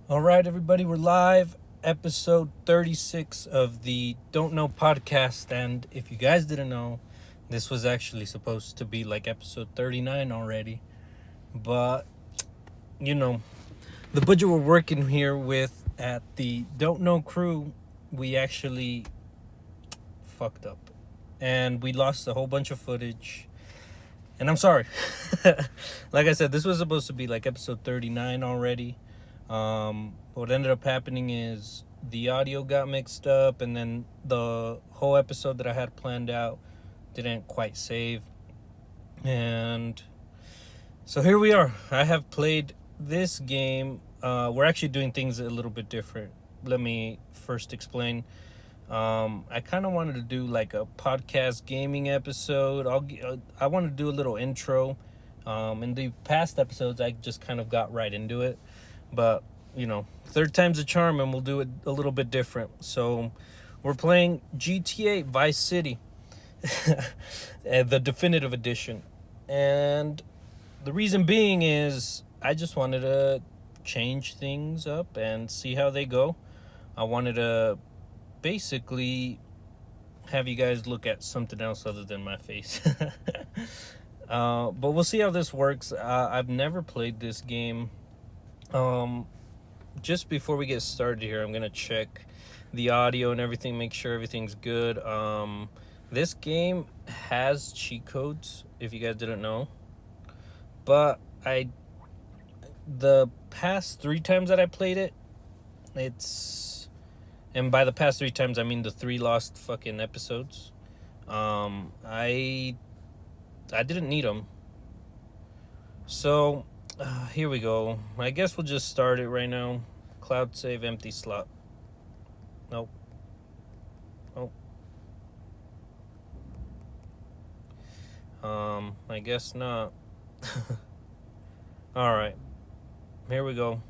All right, everybody, we're live. Episode 36 of the Don't Know podcast. And if you guys didn't know, this was actually supposed to be like episode 39 already. But, you know, the budget we're working here with at the Don't Know crew, we actually fucked up. And we lost a whole bunch of footage. And I'm sorry. Like I said, this was supposed to be like episode 39 already. What ended up happening is the audio got mixed up, and then the whole episode that I had planned out didn't quite save. And so here we are. I have played this game. We're actually doing things a little bit different. Let me first explain. I kind of wanted to do like a podcast gaming episode. I want to do a little intro. In the past episodes, I just kind of got right into it, but third time's a charm, and we'll do it a little bit different. So, we're playing GTA Vice City, the definitive edition, and the reason being is I just wanted to change things up and see how they go. I wanted to basically have you guys look at something else other than my face. But we'll see how this works. I've never played this game. Just before we get started here, I'm gonna check the audio and everything, make sure everything's good. This game has cheat codes, if you guys didn't know, but the past 3 times that I played it, and by the past 3 times I mean the 3 lost fucking episodes. I didn't need them, so here we go. I guess we'll just start it right now. Cloud save, empty slot. Nope. I guess not. Alright. Here we go.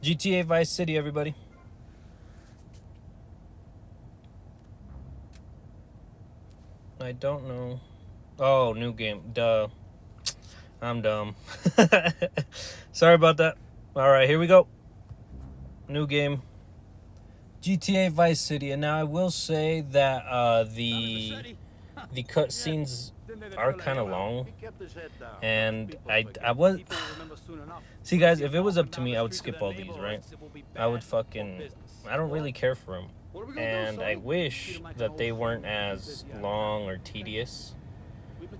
GTA Vice City, everybody. I don't know. Oh, new game. Duh. I'm dumb. Sorry about that. Alright, here we go. New game. GTA Vice City. And now I will say that the cutscenes are kind of long, and I was see, guys, if it was up to me, I would skip all these, right? I don't really care for them, and I wish that they weren't as long or tedious.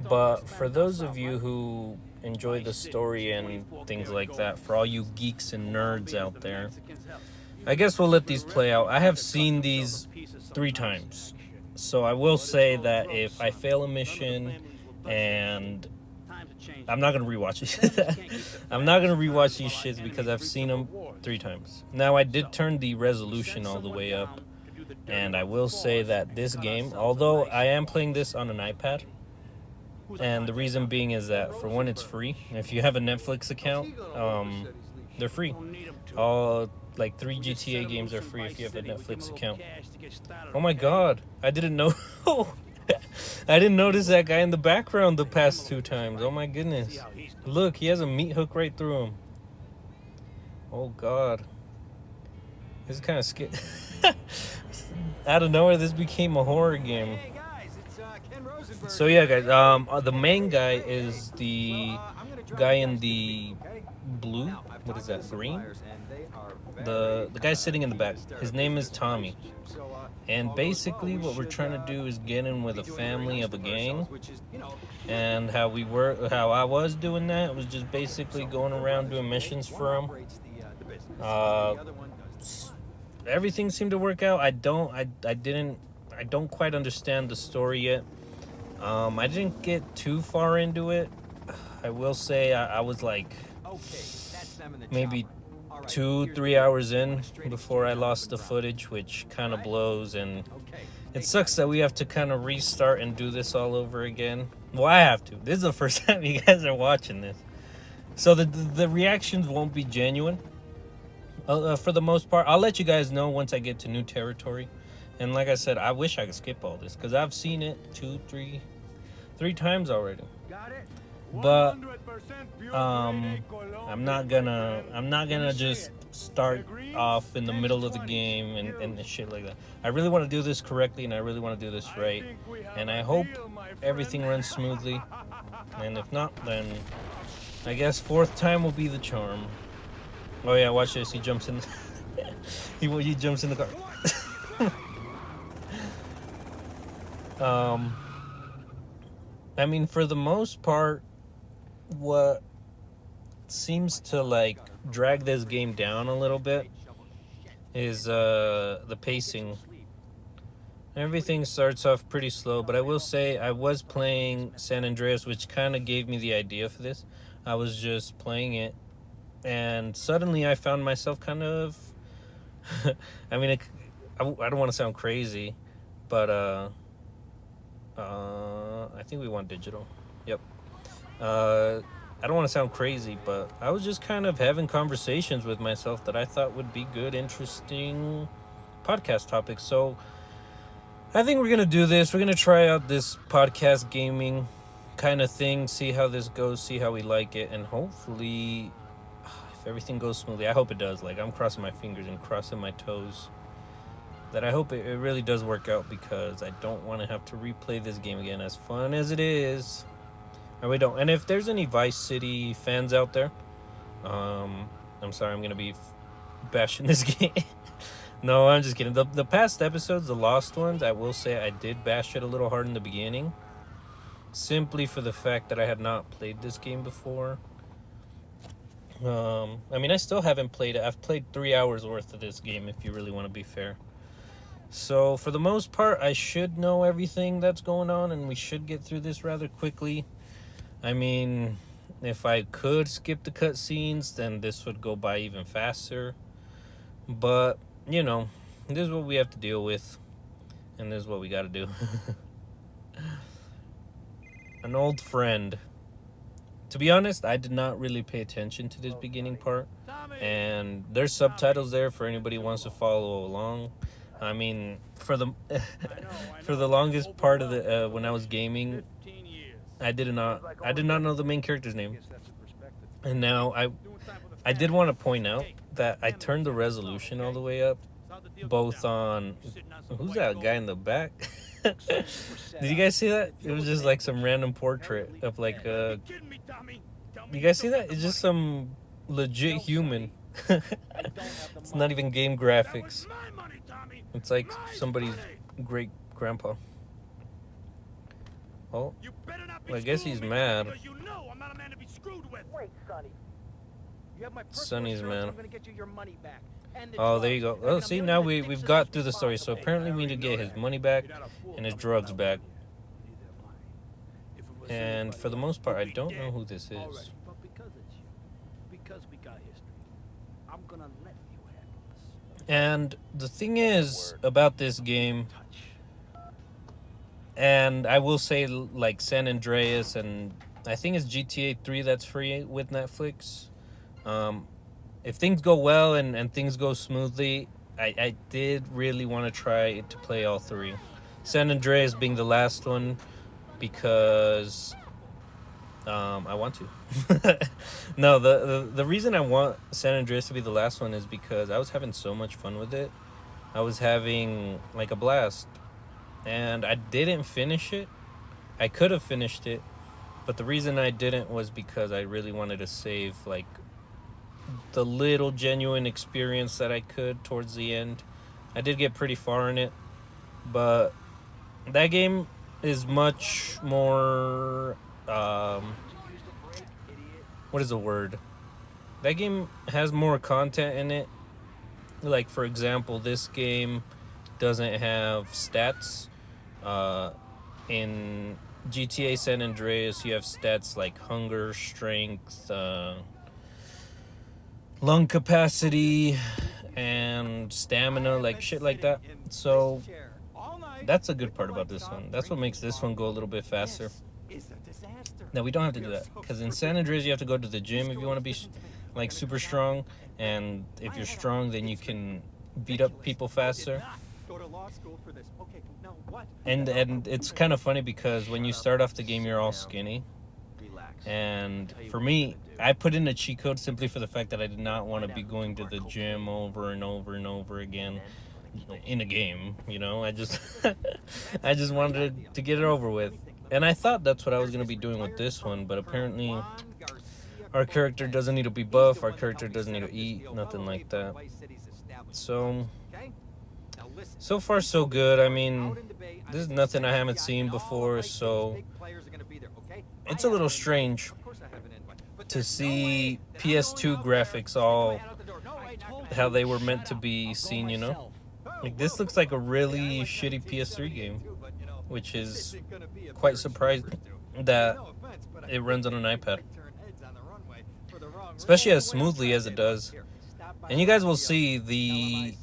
But for those of you who enjoy the story and things like that, for all you geeks and nerds out there, I guess we'll let these play out. I have seen these 3 times. So I will say that if I fail a mission, and I'm not going to rewatch it. I'm not going to rewatch these shits because I've seen them 3 times. Now, I did turn the resolution all the way up, and I will say that this game, although I am playing this on an iPad, and the reason being is that, for one, it's free. If you have a Netflix account, they're free. All like 3 GTA games are free if you have a Netflix account. Oh my god, I didn't know. I didn't notice that guy in the background the past 2 times. Oh my goodness. Look, he has a meat hook right through him. Oh god. This is kind of scary. Out of nowhere, this became a horror game. So yeah, guys, the main guy is the guy in the blue. What is that? Green? The guy sitting in the back. His name is Tommy. And basically what we're trying to do is get in with a family of a gang. And how I was doing that was just basically going around doing missions for them. Everything seemed to work out. I don't quite understand the story yet. I didn't get too far into it. I will say I was like maybe 2-3 hours in before I lost the footage, which kind of blows, and it sucks that we have to kind of restart and do this all over again. Well, I have to. This is the first time you guys are watching this, so the reactions won't be genuine. For the most part, I'll let you guys know once I get to new territory. And like I said, I wish I could skip all this because I've seen it 3 times already. But I'm not gonna just start off in the middle of the game and shit like that. I really want to do this correctly, and I really want to do this right, and I hope everything runs smoothly. And if not, then I guess fourth time will be the charm. Oh yeah, watch this. He jumps in. He jumps in the car. I mean, for the most part, what seems to like drag this game down a little bit is the pacing. Everything starts off pretty slow, but I will say I was playing San Andreas, which kind of gave me the idea for this. I was just playing it, and suddenly I found myself kind of I mean, I don't want to sound crazy, but I think we want digital. Yep. I don't want to sound crazy, but I was just kind of having conversations with myself that I thought would be good, interesting podcast topics. So I think we're going to do this. We're going to try out this podcast gaming kind of thing, see how this goes, see how we like it, and hopefully, if everything goes smoothly, I hope it does. Like, I'm crossing my fingers and crossing my toes that I hope it really does work out, because I don't want to have to replay this game again, as fun as it is. And we don't. And if there's any Vice City fans out there, I'm sorry, I'm going to be bashing this game. No, I'm just kidding. The past episodes, the lost ones, I will say I did bash it a little hard in the beginning, simply for the fact that I had not played this game before. I mean, I still haven't played it. I've played 3 hours worth of this game, if you really want to be fair. So for the most part, I should know everything that's going on, and we should get through this rather quickly. I mean, if I could skip the cutscenes, then this would go by even faster. But, you know, this is what we have to deal with, and this is what we got to do. An old friend. To be honest, I did not really pay attention to this beginning part, and there's subtitles there for anybody who wants to follow along. I mean, for the for the longest part of the when I was gaming, I did not know the main character's name, and now I did want to point out that I turned the resolution all the way up, both on who's that guy in the back? Did you guys see that? It was just like some random portrait of like you guys see that? It's just some legit human. It's not even game graphics. It's like somebody's great grandpa. Oh, well, I guess he's mad. Sonny's mad. Oh, there you go. Oh, see, now we've got through the story. So apparently we need to get his money back and his drugs back. And for the most part, I don't know who this is. And the thing is about this game, and I will say, like San Andreas, and I think it's GTA 3 that's free with Netflix. If things go well and things go smoothly, I did really want to try to play all three. San Andreas being the last one, because I want to. No, the reason I want San Andreas to be the last one is because I was having so much fun with it. I was having like a blast, and I didn't finish it. I could have finished it, but the reason I didn't was because I really wanted to save like the little genuine experience that I could towards the end. I did get pretty far in it, but that game is much more what is the word? That game has more content in it. Like, for example, this game doesn't have stats. In GTA San Andreas, you have stats like hunger, strength, lung capacity, and stamina, like shit like that. So that's a good part about this one. That's what makes this one go a little bit faster. Now, we don't have to do that, because in San Andreas you have to go to the gym if you want to be like super strong, and if you're strong then you can beat up people faster. And it's kind of funny because when you start off the game you're all skinny, And for me, I put in a cheat code simply for the fact that I did not want to be going to the gym over and over and over again in a game. I just I just wanted to get it over with. And I thought that's what I was going to be doing with this one, but apparently our character doesn't need to be buff, our character doesn't need to eat, nothing like that. So far so good. I mean, this is nothing I haven't seen before, so it's a little strange to see PS2 graphics all how they were meant to be seen. Like, this looks like a really shitty PS3 game, which is quite surprising that it runs on an iPad, especially as smoothly as it does. And you guys will see the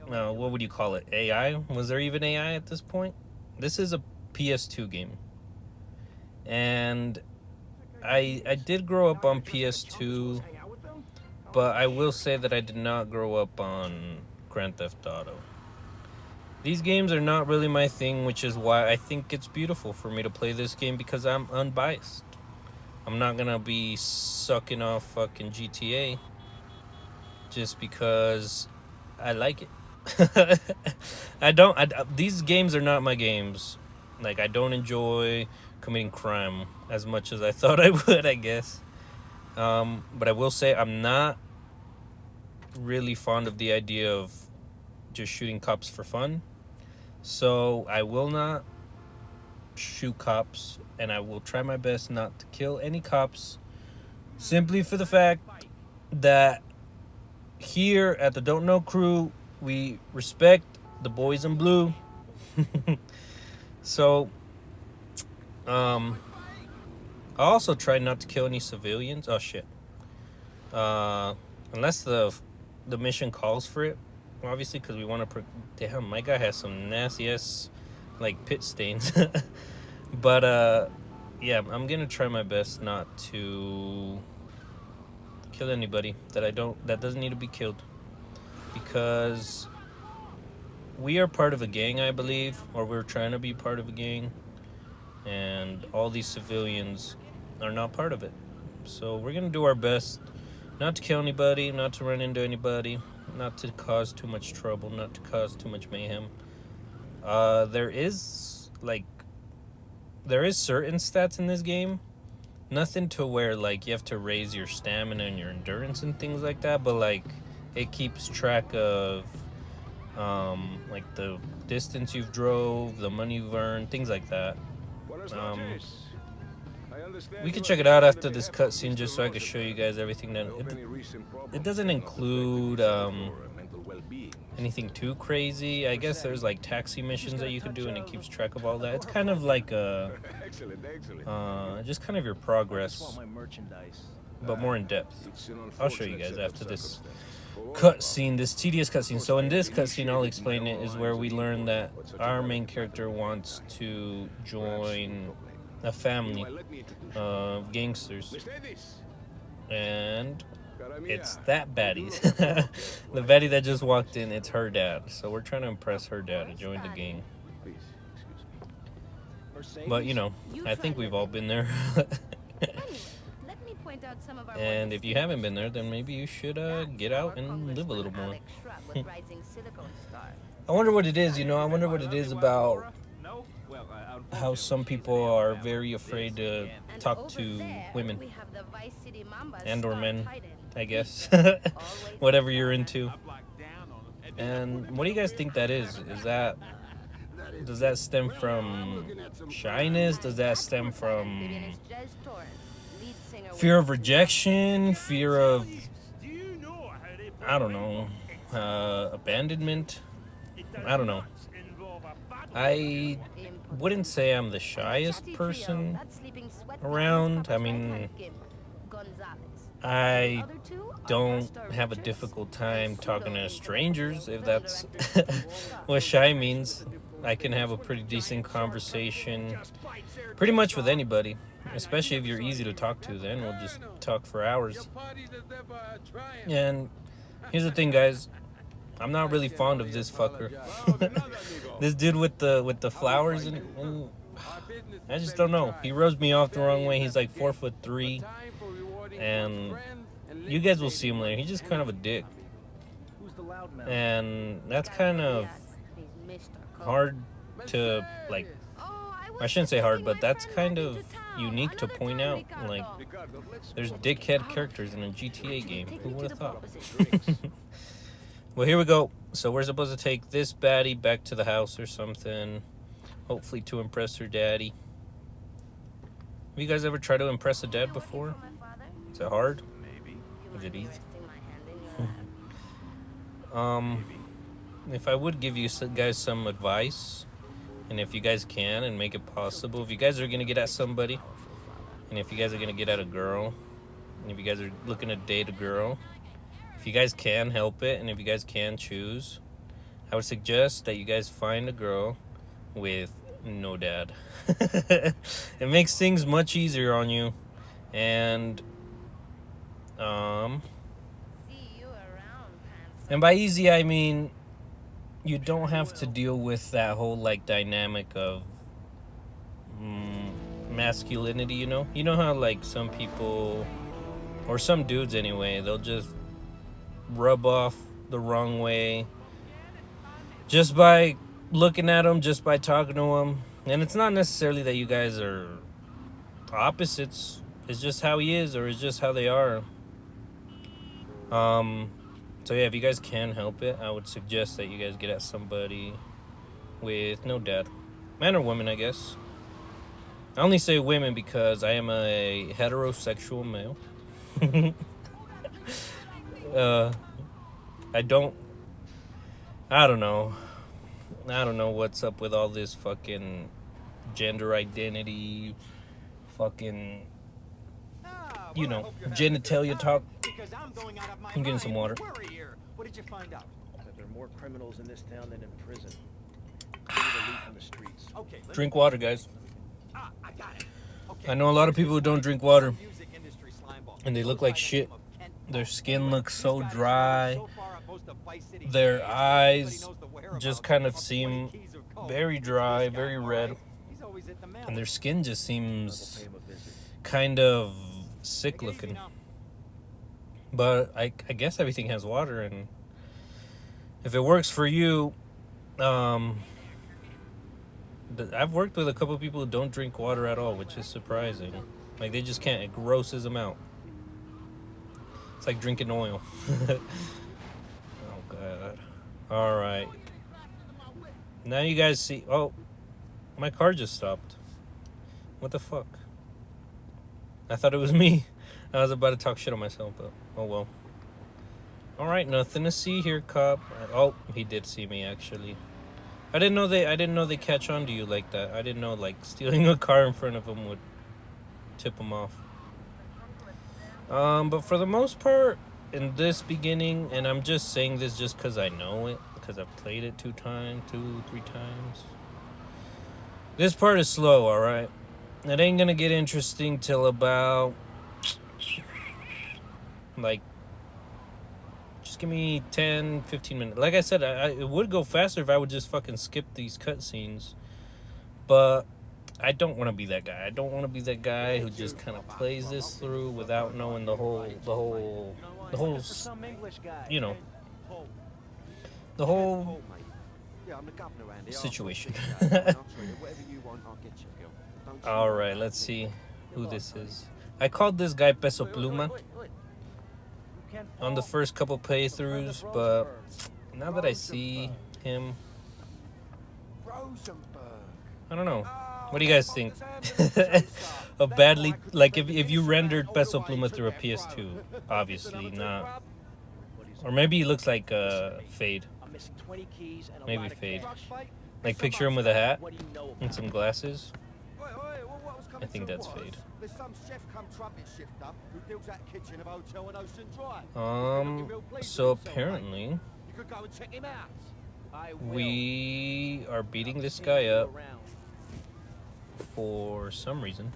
what would you call it? AI? Was there even AI at this point? This is a PS2 game. And I did grow up on PS2, but I will say that I did not grow up on Grand Theft Auto. These games are not really my thing, which is why I think it's beautiful for me to play this game, because I'm unbiased. I'm not gonna be sucking off fucking GTA just because I like it. These games are not my games. Like, I don't enjoy committing crime as much as I thought I would, I guess. But I will say I'm not really fond of the idea of just shooting cops for fun. So I will not shoot cops, and I will try my best not to kill any cops, simply for the fact that here at the Don't Know Crew, we respect the boys in blue. So I also try not to kill any civilians. Oh shit. Unless the mission calls for it, obviously, because we want to damn, my guy has some nasty ass like pit stains. But yeah, I'm gonna try my best not to kill anybody that doesn't need to be killed, because we are part of a gang, I believe, or we're trying to be part of a gang, and all these civilians are not part of it. So we're gonna do our best not to kill anybody, not to run into anybody, not to cause too much trouble, not to cause too much mayhem. There is certain stats in this game, nothing to where like you have to raise your stamina and your endurance and things like that, but like it keeps track of like the distance you've drove, the money you've earned, things like that. We can check it out after this cutscene, just so I can show you guys everything. That it doesn't include anything too crazy. I guess there's like taxi missions that you can do, and it keeps track of all that. It's kind of like just kind of your progress, but more in depth. I'll show you guys after this cutscene, this tedious cutscene. So in this cutscene, I'll explain it, is where we learn that our main character wants to join a family of gangsters, and it's that baddie. The baddie that just walked in, it's her dad. So we're trying to impress her dad to join the gang. But I think we've all been there. And if you haven't been there, then maybe you should get out and live a little more. I wonder what it is, I wonder what it is about how some people are very afraid to talk to women and or men, I guess. Whatever you're into. And what do you guys think that is? Does that stem from shyness? Does that stem from fear of rejection? Fear of, I don't know, abandonment? I don't know. I wouldn't say I'm the shyest person around. I mean, I don't have a difficult time talking to strangers, if that's what shy means. I can have a pretty decent conversation pretty much with anybody, especially if you're easy to talk to. Then we'll just talk for hours. And here's the thing, guys, I'm not really fond of this fucker. This dude with the flowers and I just don't know. He rubs me off the wrong way. He's like 4'3", and you guys will see him later. He's just kind of a dick, and that's kind of hard to like. I shouldn't say hard, but that's kind of unique to point out. Like, there's dickhead characters in a GTA game. Who would have thought? Well, here we go. So we're supposed to take this baddie back to the house or something. Hopefully to impress her daddy. Have you guys ever tried to impress a dad before? Is it hard? Is it easy? If I would give you guys some advice, and if you guys can and make it possible, if you guys are going to get at somebody, and if you guys are going to get at a girl, and if you guys are looking to date a girl, if you guys can help it, and if you guys can choose, I would suggest that you guys find a girl with no dad. It makes things much easier on you. And by easy I mean you don't have to deal with that whole like dynamic of masculinity, you know how like some people, or some dudes anyway, they'll just rub off the wrong way just by looking at them, just by talking to them. And it's not necessarily that you guys are opposites. It's just how he is, or it's just how they are. So yeah, if you guys can help it, I would suggest that you guys get at somebody with no dad. Man or woman, I guess. I only say women because I am a heterosexual male. I don't know what's up with all this fucking gender identity, fucking, genitalia talk. I'm getting some water. What did you find out? That there are more criminals in this town than in prison. We need to leave from the streets. Okay, drink water, guys. I got it. Okay. I know a lot of people who don't drink water, and they look like shit. Their skin looks so dry. Their eyes just kind of seem very dry, very red. And their skin just seems kind of sick looking. But I guess everything has water, and if it works for you, I've worked with a couple of people who don't drink water at all, which is surprising. Like, they just can't. It grosses them out. It's like drinking oil. Oh, God. All right. Now you guys see... Oh, my car just stopped. What the fuck? I thought it was me. I was about to talk shit on myself, but oh well. All right, nothing to see here, cop. Oh, he did see me, actually. I didn't know they catch on to you like that. I didn't know like stealing a car in front of them would tip them off. But for the most part, in this beginning, and I'm just saying this just because I know it, because I've played it 3 times. This part is slow, all right. It ain't gonna get interesting till about like, just give me 10-15 minutes. Like I said, it would go faster if I would just fucking skip these cutscenes, but I don't want to be that guy. I don't want to be that guy who just kind of plays this through without knowing the whole situation. All right, let's see who this is. I called this guy Peso Pluma on the first couple playthroughs, but now that I see him, I don't know. What do you guys think? A badly, like if you rendered Peso Pluma through a PS2, obviously not. Or maybe he looks like Fade. Maybe Fade. Like picture him with a hat and some glasses. I think that's Fade. So apparently we are beating this guy up for some reason.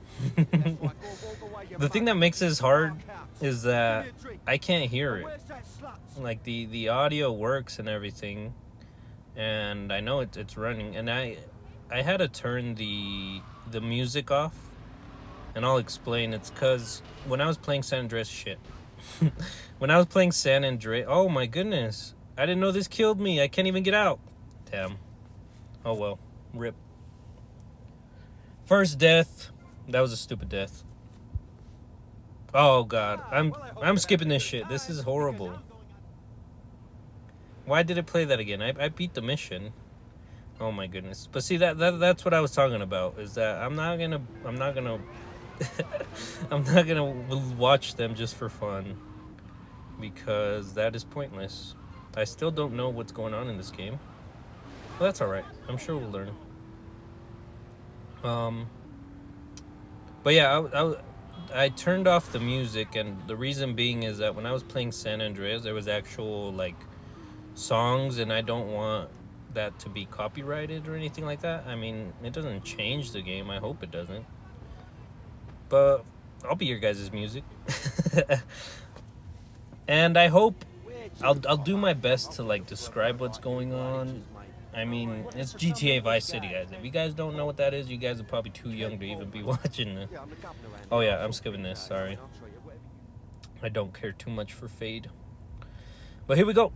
The thing that makes this hard is that I can't hear it. Like the audio works and everything, and I know it's running, and I had to turn the the music off, and I'll explain. It's because when I was playing San Andreas, when I was playing San Andreas, oh my goodness, I didn't know this killed me. I can't even get out. Damn. Oh well, rip. First death. That was a stupid death. Oh god, I'm skipping this shit. This is horrible. Why did it play that again? I beat the mission. Oh my goodness. But see that's what I was talking about, is that I'm not gonna I'm not gonna watch them just for fun, because that is pointless. I still don't know what's going on in this game. Well, that's alright. I'm sure we'll learn. But yeah, I turned off the music, and the reason being is that when I was playing San Andreas, there was actual like songs, and I don't want that to be copyrighted or anything like that. I mean, it doesn't change the game. I hope it doesn't. But I'll be your guys' music. And I hope I'll do my best to like describe what's going on. I mean, it's GTA Vice City, guys. If you guys don't know what that is, you guys are probably too young to even be watching it. Oh yeah, I'm skipping this, sorry. I don't care too much for Fade. But here we go.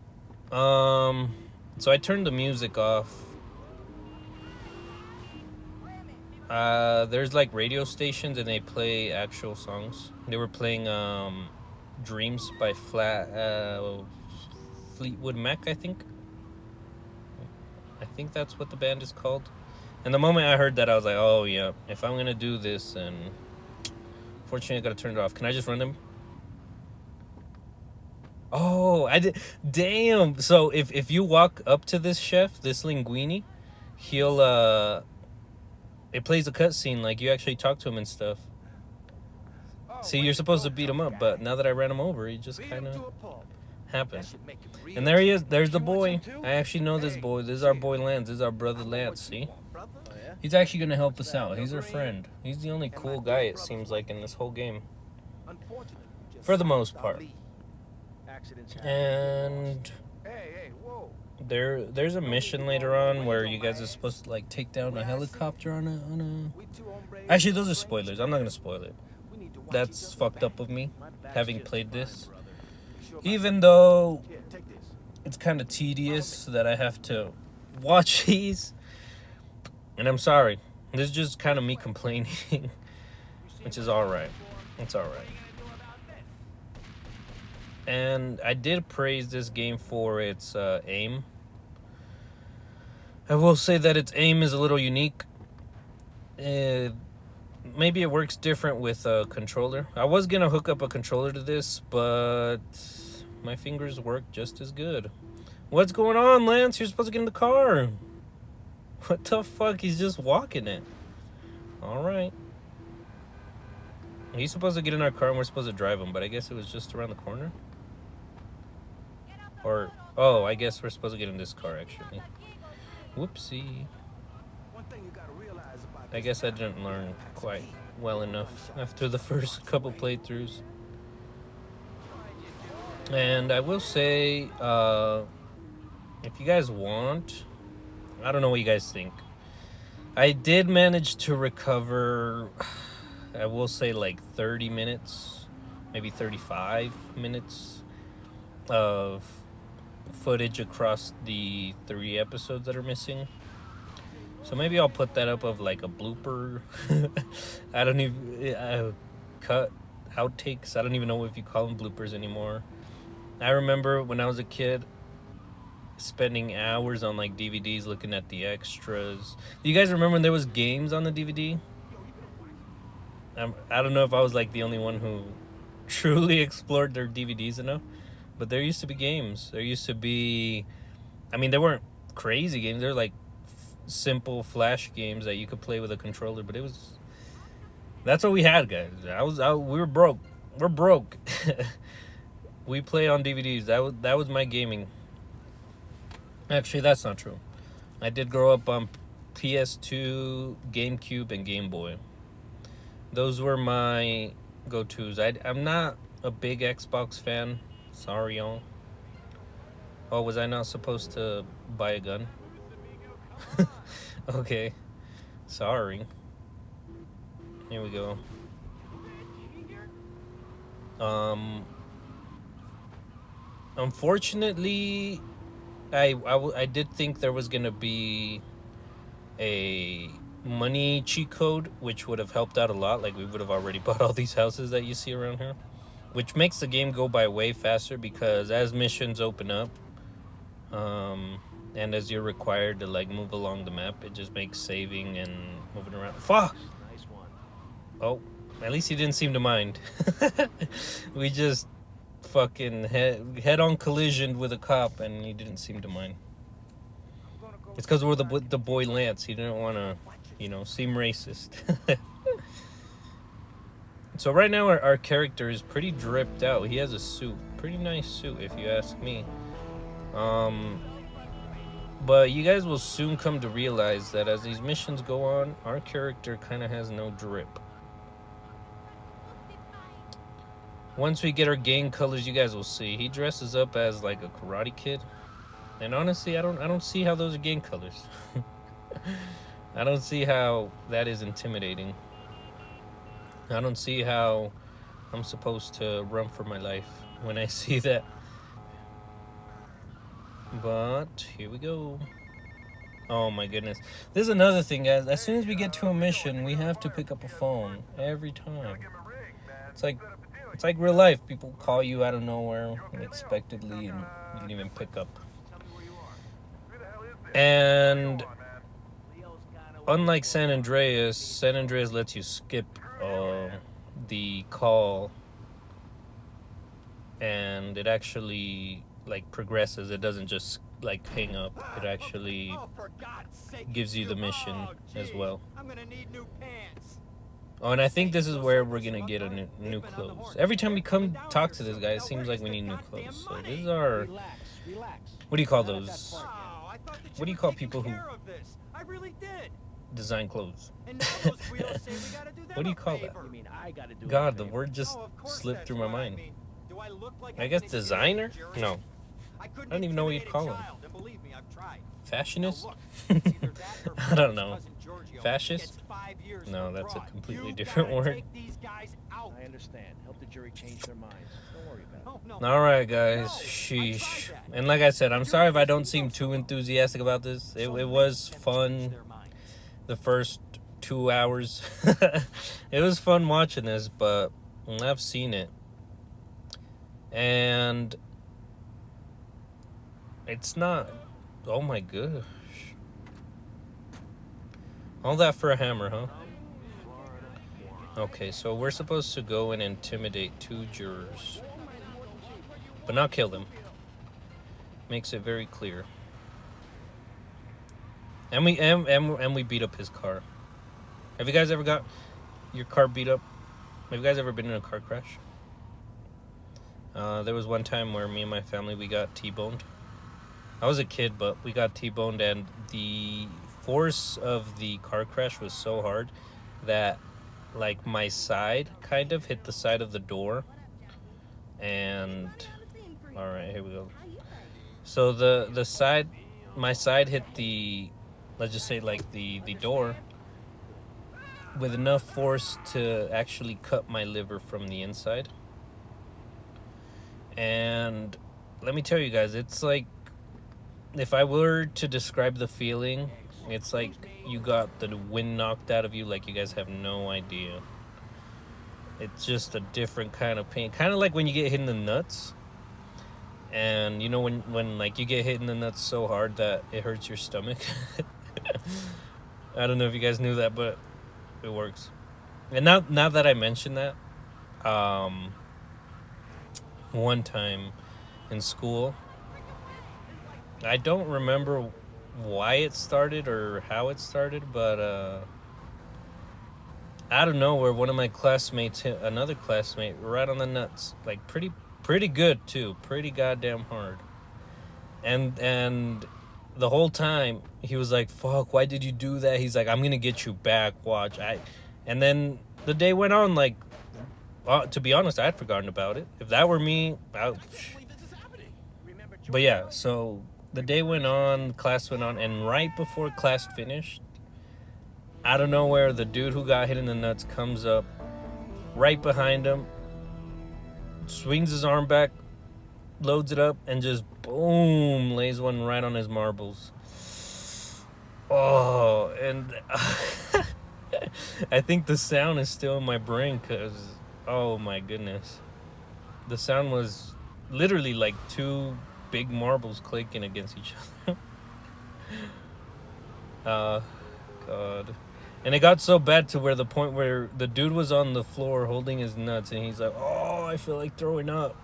So I turned the music off. There's like radio stations and they play actual songs. They were playing Dreams by Fleetwood Mac, I think. I think that's what the band is called. And the moment I heard that, I was like, oh yeah, if I'm gonna do this, then fortunately I gotta turn it off. Can I just run them? Oh, I did. Damn. So if you walk up to this chef, this linguini, he'll it plays a cutscene, like you actually talk to him and stuff. See, you're supposed to beat him up, but now that I ran him over, he just kind of happened. And there he is. There's the boy. I actually know this boy. This is our boy Lance. This is our brother Lance. See? He's actually going to help us out. He's our friend. He's the only cool guy, it seems like, in this whole game. For the most part. And there's a mission later on where you guys are supposed to like take down a helicopter on a... Actually, those are spoilers. I'm not going to spoil it. That's fucked up of me, having played this. Even though it's kind of tedious that I have to watch these. And I'm sorry. This is just kind of me complaining. Which is alright. It's alright. And I did praise this game for its aim. I will say that its aim is a little unique. Maybe it works different with a controller. I was going to hook up a controller to this, but my fingers work just as good. What's going on, Lance? You're supposed to get in the car. What the fuck? He's just walking it. Alright. He's supposed to get in our car and we're supposed to drive him, but I guess it was just around the corner. Or, oh, I guess we're supposed to get in this car, actually. Whoopsie. I guess I didn't learn quite well enough after the first couple playthroughs. And I will say, if you guys want, I don't know what you guys think. I did manage to recover, I will say like 30 minutes, maybe 35 minutes of footage across the 3 episodes that are missing. So maybe I'll put that up of like a blooper. I don't even cut outtakes. I don't even know if you call them bloopers anymore. I remember when I was a kid spending hours on like DVDs looking at the extras. Do you guys remember when there was games on the DVD? I don't know if I was like the only one who truly explored their DVDs enough, but there used to be games. There used to be, I mean, they weren't crazy games. They're like simple flash games that you could play with a controller, but that's what we had, guys. We were broke. We're broke. We play on DVDs. That was my gaming. Actually, that's not true. I did grow up on PS2, GameCube, and Game Boy. Those were my go-tos. I'm not a big Xbox fan. Sorry, y'all. Oh, was I not supposed to buy a gun? Okay. Sorry. Here we go. Unfortunately, I did think there was gonna be a money cheat code, which would have helped out a lot. Like, we would have already bought all these houses that you see around here, which makes the game go by way faster, because as missions open up, and as you're required to like move along the map, it just makes saving and moving around. Fuck. Nice one. Oh, at least he didn't seem to mind. We just fucking head on collision with a cop, and he didn't seem to mind. It's because we're the boy Lance. He didn't want to, seem racist. So right now our character is pretty dripped out. He has a suit, pretty nice suit if you ask me. But you guys will soon come to realize that as these missions go on, our character kind of has no drip. Once we get our gang colors, you guys will see. He dresses up as like a Karate Kid. And honestly, I don't see how those are gang colors. I don't see how that is intimidating. I don't see how I'm supposed to run for my life when I see that. But here we go. Oh my goodness. This is another thing, guys. As soon as we get to a mission, we have to pick up a phone every time. It's like real life. People call you out of nowhere unexpectedly, and you can even pick up. And unlike San Andreas lets you skip the call, and it actually like progresses. It doesn't just like hang up. It actually gives you the mission as well. Oh, and I think this is where we're gonna get a new clothes. Every time we come talk to this guy, it seems like we need new clothes. So these are, what do you call those? What do you call people who design clothes? What do you call that? God, the word just slipped through my mind. I guess designer? No. I don't even know what you'd call them. Fashionist? I don't know. Fascist? No, that's a completely different word. I understand. Help the jury change their minds. Don't worry about it. Alright, guys. Sheesh. And like I said, I'm sorry if I don't seem too enthusiastic about this. It was fun the first 2 hours. It was fun watching this, but I've seen it. And it's not... Oh my gosh. All that for a hammer, huh? Okay, so we're supposed to go and intimidate 2 jurors, but not kill them. Makes it very clear. And we beat up his car. Have you guys ever got your car beat up? Have you guys ever been in a car crash? There was one time where me and my family, we got T-boned. I was a kid, but we got T-boned, and the force of the car crash was so hard that like my side kind of hit the side of the door. And all right, here we go. So the side, my side hit the, let's just say like the door with enough force to actually cut my liver from the inside. And let me tell you guys, it's like, if I were to describe the feeling, it's like you got the wind knocked out of you, like you guys have no idea. It's just a different kind of pain. Kind of like when you get hit in the nuts. And you know when like you get hit in the nuts so hard that it hurts your stomach. I don't know if you guys knew that, but it works. And now that I mention that, one time in school, I don't remember why it started or how it started, but out of nowhere, one of my classmates hit another classmate right on the nuts, like pretty good too, pretty goddamn hard. And the whole time he was like, "Fuck, why did you do that?" He's like, "I'm gonna get you back, watch." And then the day went on. Like, to be honest, I had forgotten about it. If that were me, but yeah, so the day went on, class went on, and right before class finished, out of nowhere, the dude who got hit in the nuts comes up right behind him, swings his arm back, loads it up, and just boom, lays one right on his marbles. Oh, and I think the sound is still in my brain because, oh my goodness. The sound was literally like two big marbles clicking against each other. God. And it got so bad to where the point where the dude was on the floor holding his nuts and he's like, oh, I feel like throwing up.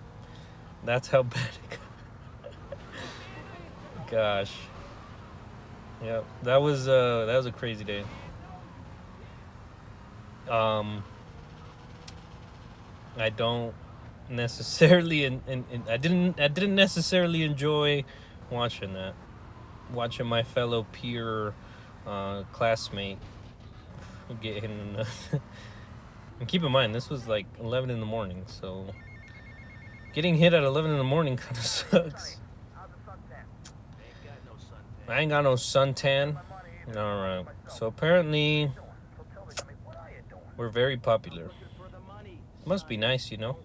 That's how bad it got. Gosh. Yeah, that was a crazy day. I don't necessarily I didn't necessarily enjoy watching that. Watching my fellow peer classmate get hit in the and keep in mind this was like 11 in the morning, so getting hit at 11 in the morning kind of sucks. I ain't got no suntan. Alright, so apparently we're very popular. Must be nice, you know,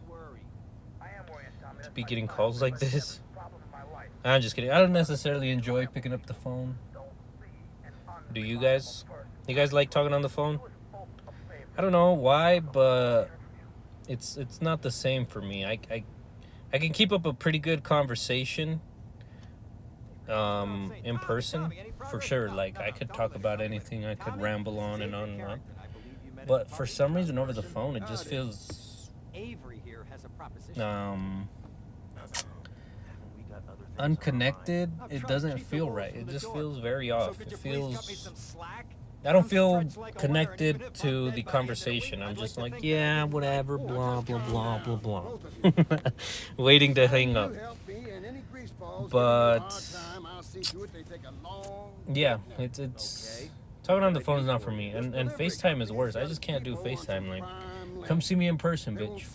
to be getting calls like this. I'm just kidding. I don't necessarily enjoy picking up the phone. Do you guys? You guys like talking on the phone? I don't know why, but it's not the same for me. I can keep up a pretty good conversation in person for sure. Like I could talk about anything. I could ramble on and on and on. But for some reason over the phone it just feels unconnected. It doesn't feel right. It just feels very off. It feels I don't feel connected to the conversation. I'm just like, yeah, whatever, blah, blah, blah, blah, blah. Waiting to hang up. But, yeah, it's talking on the phone is not for me. And FaceTime is worse. I just can't do FaceTime. Like, come see me in person, bitch.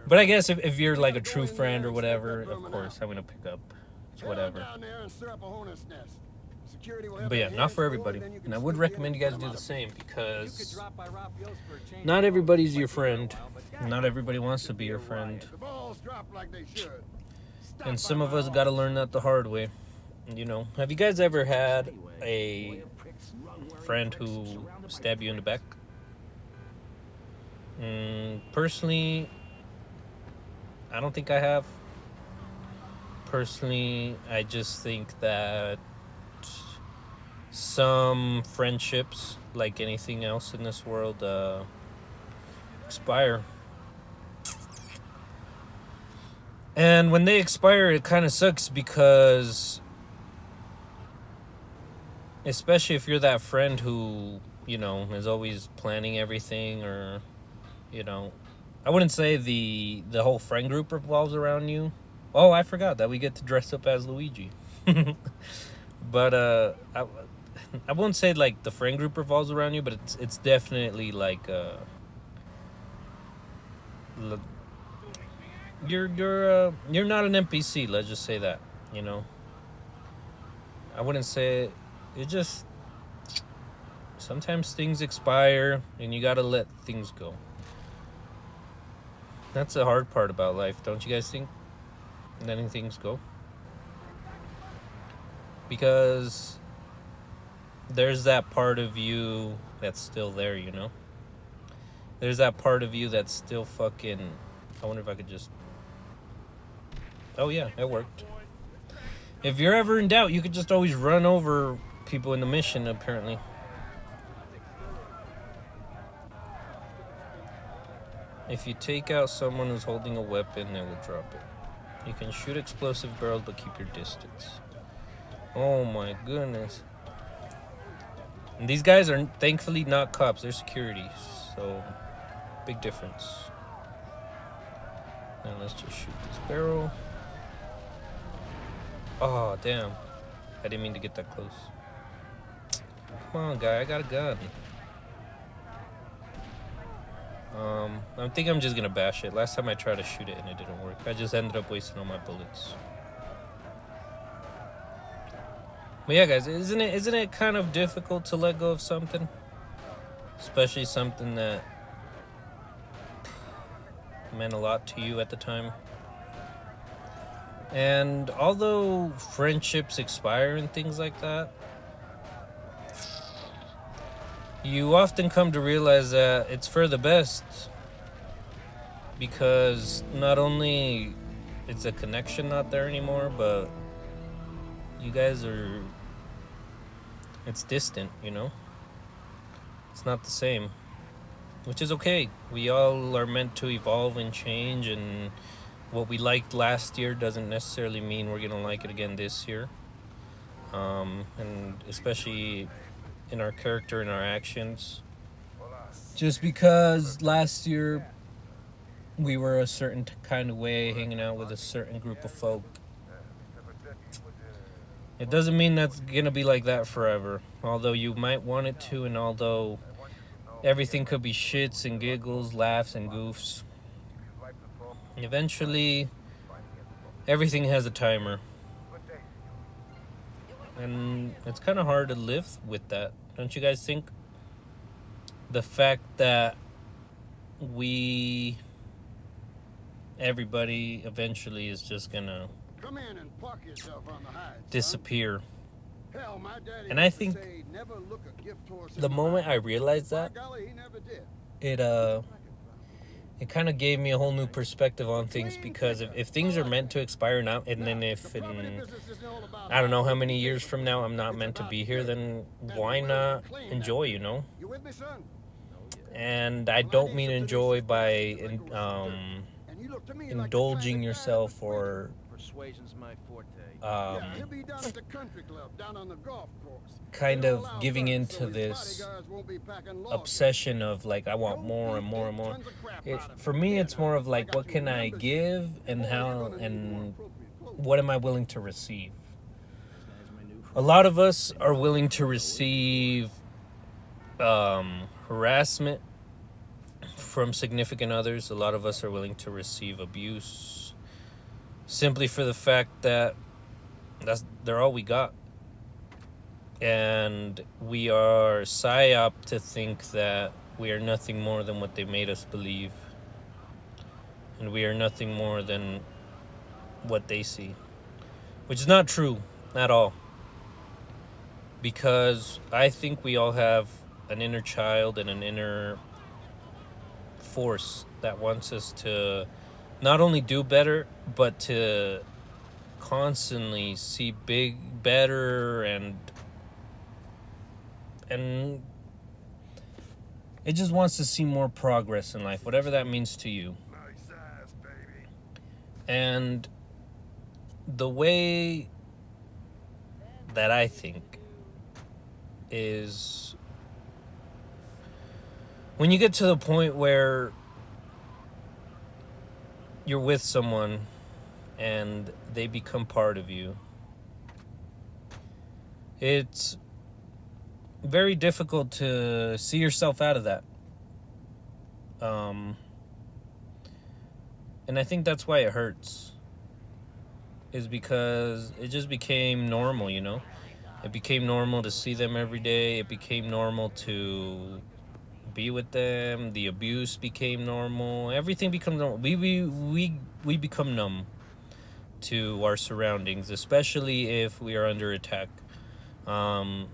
But I guess if you're like a true friend or whatever, of course, I'm going to pick up. It's whatever. But yeah, not for everybody. And I would recommend you guys do the same because not everybody's your friend. Not everybody wants to be your friend. And some of us got to learn that the hard way. You know, have you guys ever had a friend who stabbed you in the back? Personally, I don't think I have. Personally, I just think that some friendships, like anything else in this world, expire. And when they expire, it kind of sucks because, especially if you're that friend who, you know, is always planning everything, or, you know, I wouldn't say the whole friend group revolves around you. Oh, I forgot that we get to dress up as Luigi. But I won't say like the friend group revolves around you, but it's definitely like you're not an NPC. Let's just say that, you know. I wouldn't say it. Just sometimes things expire and you gotta let things go. That's the hard part about life, don't you guys think? Letting things go, because there's that part of you that's still there, you know? There's that part of you that's still fucking... I wonder if I could just... Oh yeah, it worked. If you're ever in doubt, you could just always run over people in the mission, apparently. If you take out someone who's holding a weapon, they will drop it. You can shoot explosive barrels, but keep your distance. Oh my goodness. And these guys are thankfully not cops, they're security, so big difference. Now let's just shoot this barrel. Oh, damn. I didn't mean to get that close. Come on, guy, I got a gun. I think I'm just gonna bash it. Last time I tried to shoot it and it didn't work. I just ended up wasting all my bullets. But yeah, guys, isn't it kind of difficult to let go of something, especially something that meant a lot to you at the time? And although friendships expire and things like that, you often come to realize that it's for the best, because not only is a connection not there anymore, but you guys are, it's distant, you know? It's not the same, which is okay. We all are meant to evolve and change, and what we liked last year doesn't necessarily mean we're gonna like it again this year. And especially in our character and our actions. Just because last year we were a certain kind of way, hanging out with a certain group of folk, it doesn't mean that's gonna be like that forever. Although you might want it to, and although everything could be shits and giggles, laughs and goofs, eventually everything has a timer. And it's kind of hard to live with that, don't you guys think? The fact that everybody eventually is just gonna Come in and park yourself on the hide, son. disappear. Hell, my daddy And I used to think say, never look a gift horse in the the moment mouth. I realized By that, golly, he never did. it kind of gave me a whole new perspective on things, because if things are meant to expire now, and then if in, I don't know how many years from now I'm not meant to be here, then why not enjoy, you know? You with me, son? And I don't mean enjoy by And you look to me like the indulging kind of guy yourself with or Persuasion's my forte. yeah, he'll be down at the country club down on the golf course. kind They'll of allow giving guns into so his this bodyguards won't be packing law obsession of like, I want more and more and more. For me, it's more of like, what can I give, and how, and what am I willing to receive? A lot of us are willing to receive harassment from significant others. A lot of us are willing to receive abuse simply for the fact that they're all we got. And we are psyop to think that we are nothing more than what they made us believe. And we are nothing more than what they see. Which is not true at all. Because I think we all have an inner child and an inner force that wants us to not only do better, but to constantly see better, and it just wants to see more progress in life, whatever that means to you. Nice ass, baby. And the way that I think is, when you get to the point where you're with someone and they become part of you, it's very difficult to see yourself out of that. And I think that's why it hurts, is because it just became normal, you know? It became normal to see them every day. It became normal to be with them. The abuse became normal. Everything becomes normal. We become numb to our surroundings, especially if we are under attack. I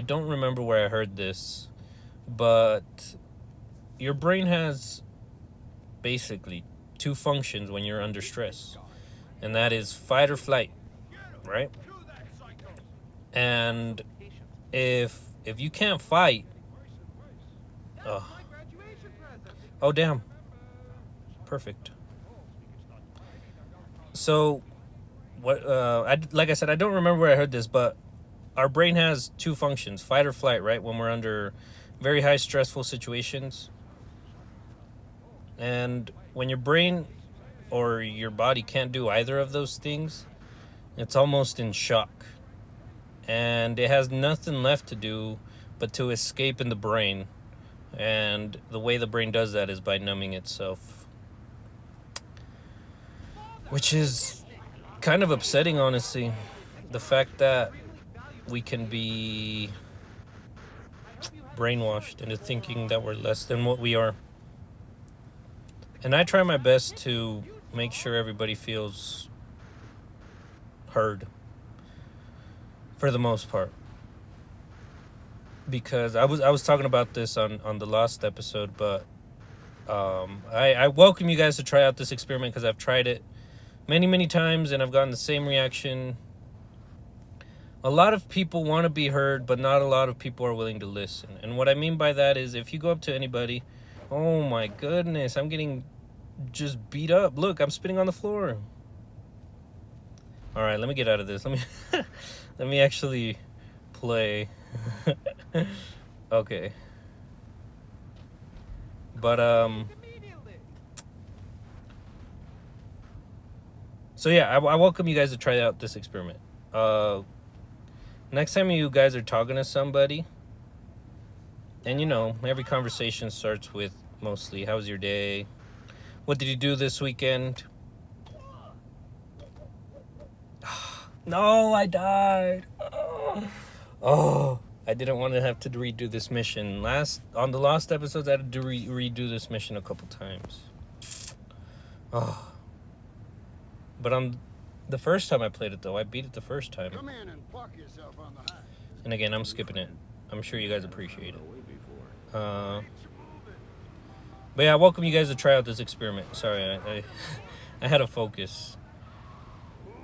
don't remember where I heard this, but your brain has basically two functions when you're under stress, and that is fight or flight, right? And if you can't fight, oh damn, perfect. So what? Like I said, I don't remember where I heard this, but our brain has two functions: fight or flight, right? When we're under very high stressful situations, and when your brain or your body can't do either of those things, it's almost in shock. And it has nothing left to do but to escape in the brain. And the way the brain does that is by numbing itself. Which is kind of upsetting, honestly. the fact that we can be brainwashed into thinking that we're less than what we are. And I try my best to make sure everybody feels heard for the most part. Because I was talking about this on the last episode, but I welcome you guys to try out this experiment because I've tried it many times and I've gotten the same reaction. A lot of people want to be heard, but not a lot of people are willing to listen. And what I mean by that is if you go up to anybody, oh my goodness, I'm getting just beat up. Look, I'm spitting on the floor. All right, let me get out of this. Let me actually play. Okay. But so yeah, I welcome you guys to try out this experiment. Next time you guys are talking to somebody, and you know, every conversation starts with mostly, how was your day? What did you do this weekend? No, I died. Oh, I didn't want to have to redo this mission. On the last episodes, I had to redo this mission a couple times. Oh. But the first time I played it, though, I beat it the first time. Come in and park yourself on the high. And again, I'm skipping it. I'm sure you guys appreciate it. But yeah, I welcome you guys to try out this experiment. Sorry, I had to focus.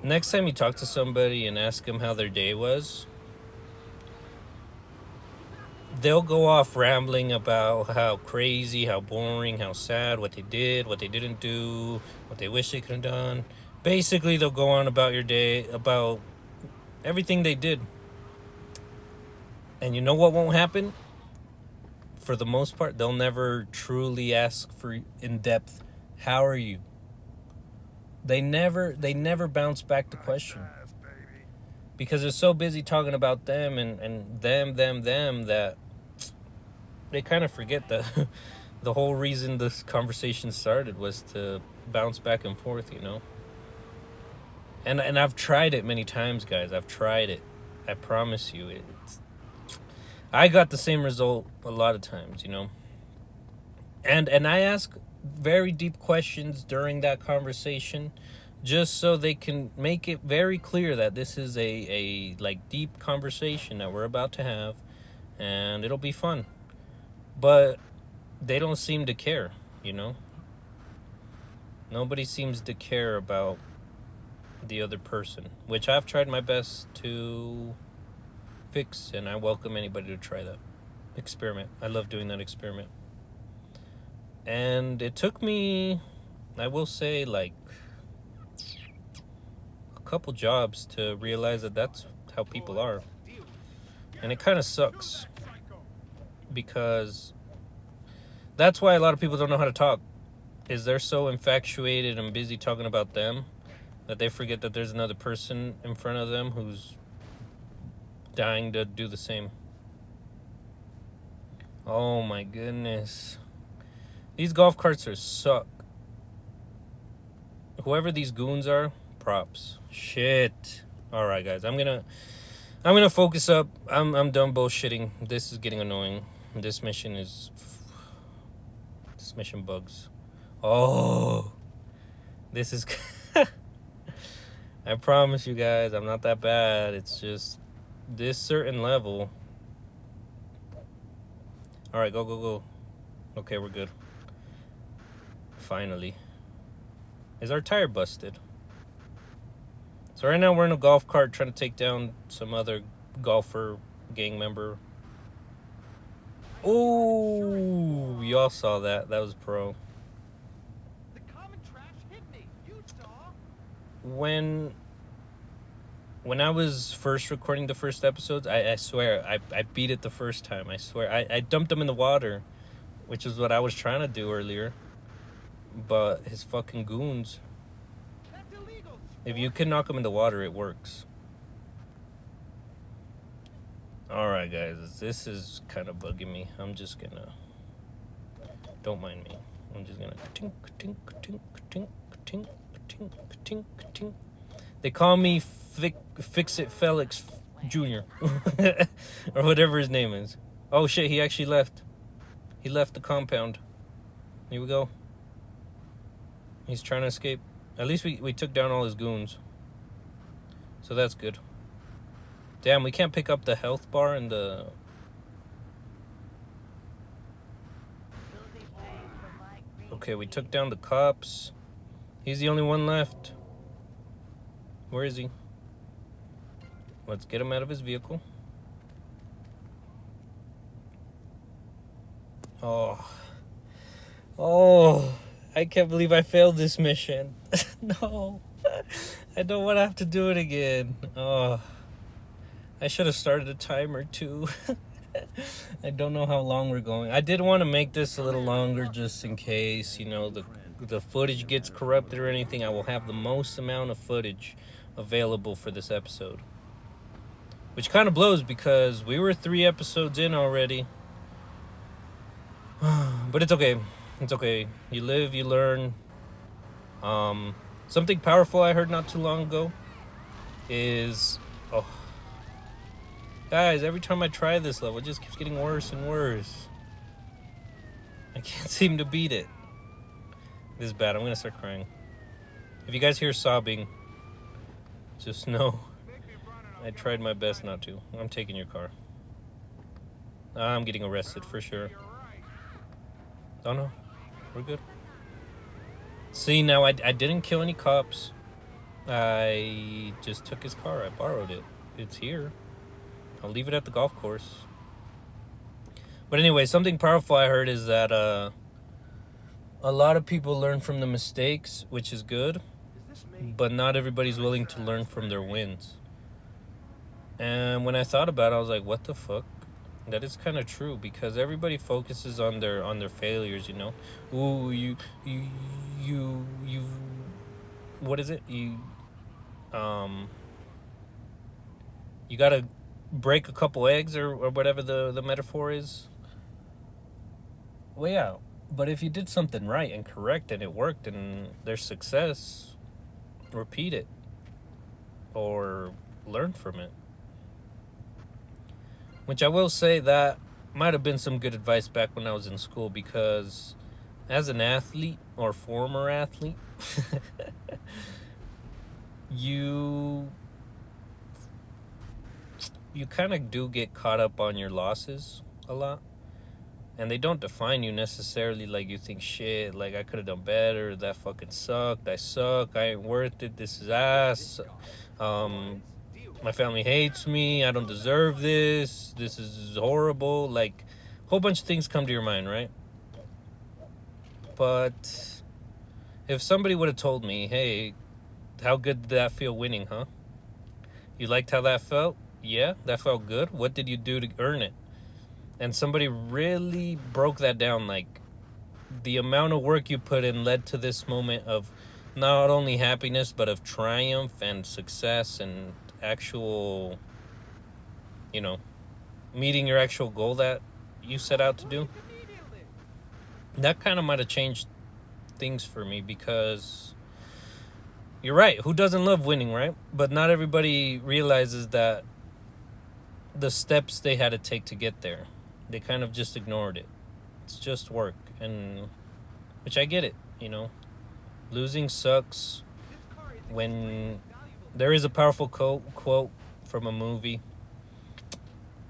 Next time you talk to somebody and ask them how their day was, they'll go off rambling about how crazy, how boring, how sad, what they did, what they didn't do, what they wish they could have done. Basically, they'll go on about your day, about everything they did. And you know what won't happen? For the most part, they'll never truly ask for in-depth, how are you? They never bounce back the question. Because they're so busy talking about them and them that they kind of forget that the whole reason this conversation started was to bounce back and forth, you know? And I've tried it many times, guys. I've tried it. I promise you. I got the same result a lot of times, you know? And I ask very deep questions during that conversation just so they can make it very clear that this is a like deep conversation that we're about to have and it'll be fun. But they don't seem to care, you know? Nobody seems to care about the other person, which I've tried my best to fix, and I welcome anybody to try that experiment. I love doing that experiment. And it took me, I will say, like a couple jobs to realize that that's how people are. And it kind of sucks because that's why a lot of people don't know how to talk, is they're so infatuated and busy talking about them that they forget that there's another person in front of them who's dying to do the same. Oh my goodness. These golf carts suck. Whoever these goons are, props. Shit. Alright guys, I'm gonna focus up. I'm done bullshitting. This is getting annoying. This mission bugs. Oh. This is I promise you guys, I'm not that bad. It's just this certain level. Alright, go. Okay, we're good. Finally. Is our tire busted? So right now we're in a golf cart trying to take down some other golfer gang member. Ooh, y'all saw that. That was pro. The common trash hit me. You saw? When I was first recording the first episodes, I swear, I beat it the first time. I swear. I dumped him in the water, which is what I was trying to do earlier. But his fucking goons. That's illegal. If you can knock him in the water, it works. Alright, guys. This is kind of bugging me. I'm just gonna... Don't mind me. I'm just gonna... Tink. They call me Fix It Felix Jr. or whatever his name is. Oh shit, he actually left. He left the compound. Here we go. He's trying to escape. At least we took down all his goons. So that's good. Damn, we can't pick up the health bar and the... Okay, we took down the cops. He's the only one left. Where is he? Let's get him out of his vehicle. Oh, I can't believe I failed this mission. No, I don't want to have to do it again. Oh, I should have started a timer too. I don't know how long we're going. I did want to make this a little longer just in case, you know, the footage gets corrupted or anything. I will have the most amount of footage available for this episode. Which kind of blows because we were 3 episodes in already. But it's okay. It's okay. You live, you learn. Something powerful I heard not too long ago is... Oh. Guys, every time I try this level, it just keeps getting worse and worse. I can't seem to beat it. This is bad. I'm going to start crying. If you guys hear sobbing, just know I tried my best not to. I'm taking your car. I'm getting arrested for sure. Oh no, we're good. See, now I didn't kill any cops. I just took his car. I borrowed it. It's here. I'll leave it at the golf course. But anyway, something powerful I heard is that a lot of people learn from the mistakes, which is good, but not everybody's willing to learn from their wins. And when I thought about it, I was like, what the fuck? That is kind of true, because everybody focuses on their failures, you know. Ooh, you what is it? You gotta break a couple eggs or whatever the metaphor is. Well, yeah, but if you did something right and correct and it worked and there's success, repeat it or learn from it. Which I will say that might have been some good advice back when I was in school, because as an athlete or former athlete, you kind of do get caught up on your losses a lot. And they don't define you necessarily. Like, you think, shit, like, I could have done better. That fucking sucked. I suck. I ain't worth it. This is ass. My family hates me. I don't deserve this. This is horrible. Like, a whole bunch of things come to your mind, right? But if somebody would have told me, hey, how good did that feel winning, huh? You liked how that felt? Yeah, that felt good. What did you do to earn it? And somebody really broke that down. Like, the amount of work you put in led to this moment of not only happiness, but of triumph and success and actual, you know, meeting your actual goal that you set out to do. That kind of might have changed things for me, because you're right, who doesn't love winning, right? But not everybody realizes that the steps they had to take to get there, they kind of just ignored it. It's just work, and which I get it, you know. Losing sucks. When there is a powerful quote from a movie.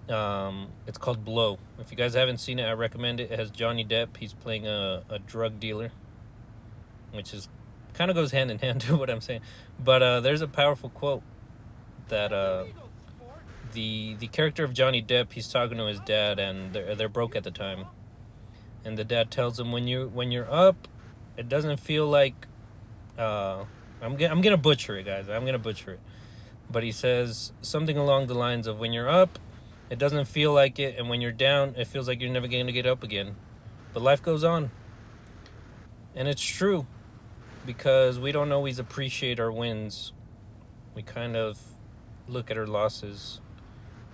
It's called Blow. If you guys haven't seen it, I recommend it. It has Johnny Depp. He's playing a drug dealer, which is kind of goes hand in hand to what I'm saying. But there's a powerful quote that the character of Johnny Depp, he's talking to his dad, and they're broke at the time, and the dad tells him, when you're up, it doesn't feel like I'm gonna butcher it, guys. I'm gonna butcher it, but he says something along the lines of, when you're up, it doesn't feel like it, and when you're down, it feels like you're never going to get up again. But life goes on, and it's true, because we don't always appreciate our wins. We kind of look at our losses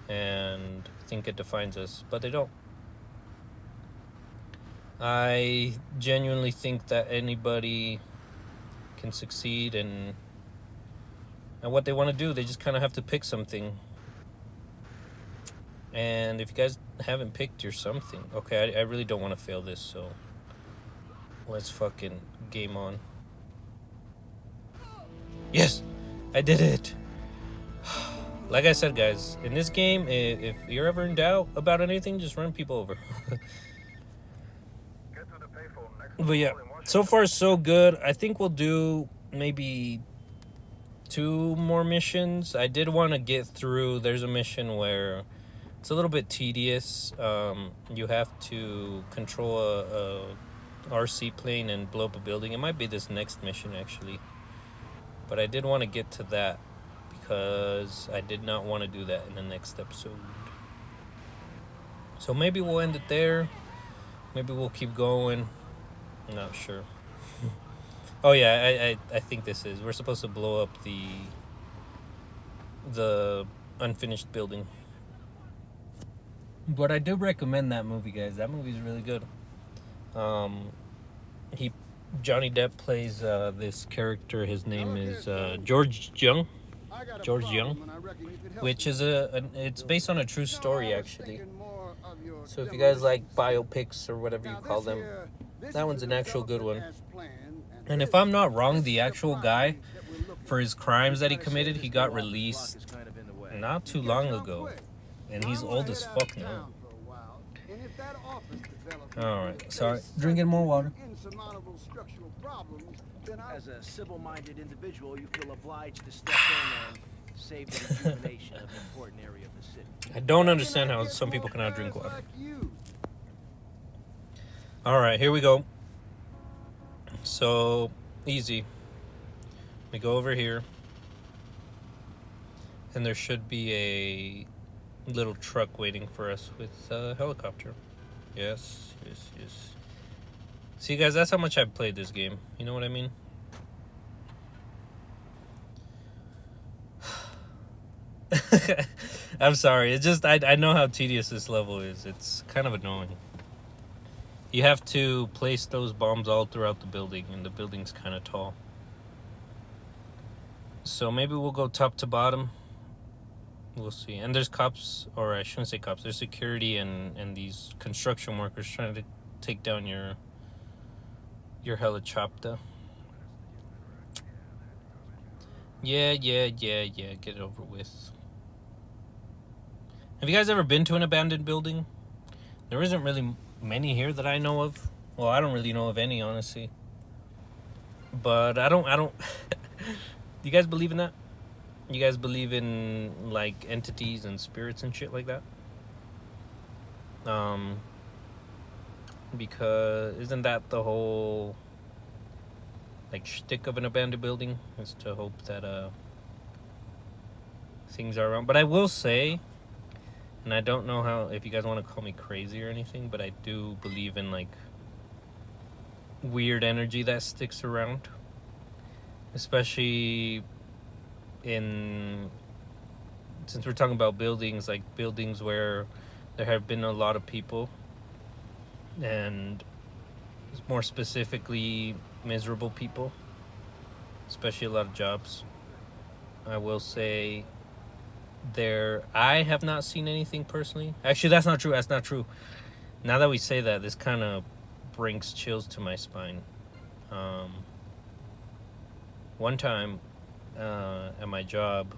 and think it defines us, but they don't. I genuinely think that anybody can succeed and and what they want to do. They just kind of have to pick something. And if you guys haven't picked your something, okay, I really don't want to fail this, so let's fucking game on. Yes, I did it. Like I said, guys, in this game, if you're ever in doubt about anything, just run people over. But yeah, so far so good. I think we'll do maybe 2 more missions. I did want to get through. There's a mission where it's a little bit tedious. You have to control a RC plane and blow up a building. It might be this next mission, actually. But I did want to get to that because I did not want to do that in the next episode. So maybe we'll end it there. Maybe we'll keep going. I'm not sure. Oh yeah, I think this is. We're supposed to blow up the unfinished building. But I do recommend that movie, guys. That movie's really good. Johnny Depp plays this character. His name is George Young. George Young, which is it's based on a true story, actually. So if you guys like biopics or whatever you call them, that one's an actual good one. And if I'm not wrong, the actual guy, for his crimes that he committed, he got released not too long ago. And he's old as fuck now. Alright, sorry. Drinking more water. As a civil-minded individual, you feel obliged to step in and save the rejuvenation of an important area of the city. I don't understand how some people cannot drink water. Alright, here we go. So, easy. We go over here. And there should be a little truck waiting for us with a helicopter. Yes. See, guys, that's how much I've played this game. You know what I mean? I'm sorry. It's just, I know how tedious this level is. It's kind of annoying. You have to place those bombs all throughout the building, and the building's kind of tall. So maybe we'll go top to bottom. We'll see. And there's cops, or I shouldn't say cops, there's security and these construction workers trying to take down your helicopter. Yeah, get it over with. Have you guys ever been to an abandoned building? There isn't really many here that I know of. Well, I don't really know of any, honestly. But I don't do you guys believe in that? You guys believe in like entities and spirits and shit like that? Because isn't that the whole like shtick of an abandoned building? Is to hope that things are around. But I will say, and I don't know how, if you guys want to call me crazy or anything, but I do believe in like weird energy that sticks around, especially since we're talking about buildings, like buildings where there have been a lot of people, and more specifically miserable people, especially a lot of jobs. I will say I have not seen anything personally. Actually, that's not true. Now that we say that, this kind of brings chills to my spine. One time at my job,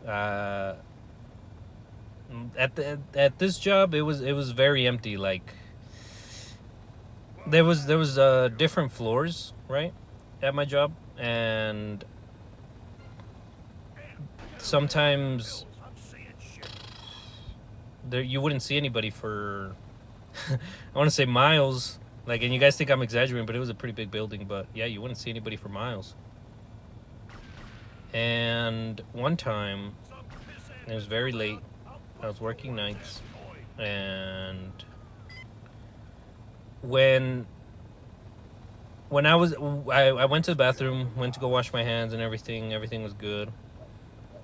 at this job, it was very empty. Like there was different floors, right, at my job, and sometimes you wouldn't see anybody for I want to say miles. Like, and you guys think I'm exaggerating, but it was a pretty big building. But yeah, you wouldn't see anybody for miles. And one time, it was very late. I was working nights, and when I went to the bathroom, went to go wash my hands and everything was good,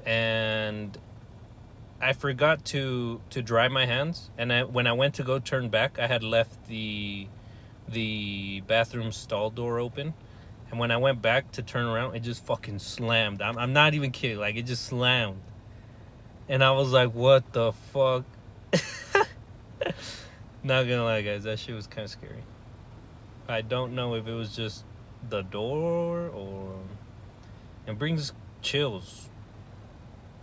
and I forgot to dry my hands, and when I went to go turn back, I had left the bathroom stall door open, And when I went back to turn around, it just fucking slammed. I'm not even kidding. Like, it just slammed. And I was like, what the fuck? Not gonna lie, guys. That shit was kind of scary. I don't know if it was just the door or... It brings chills.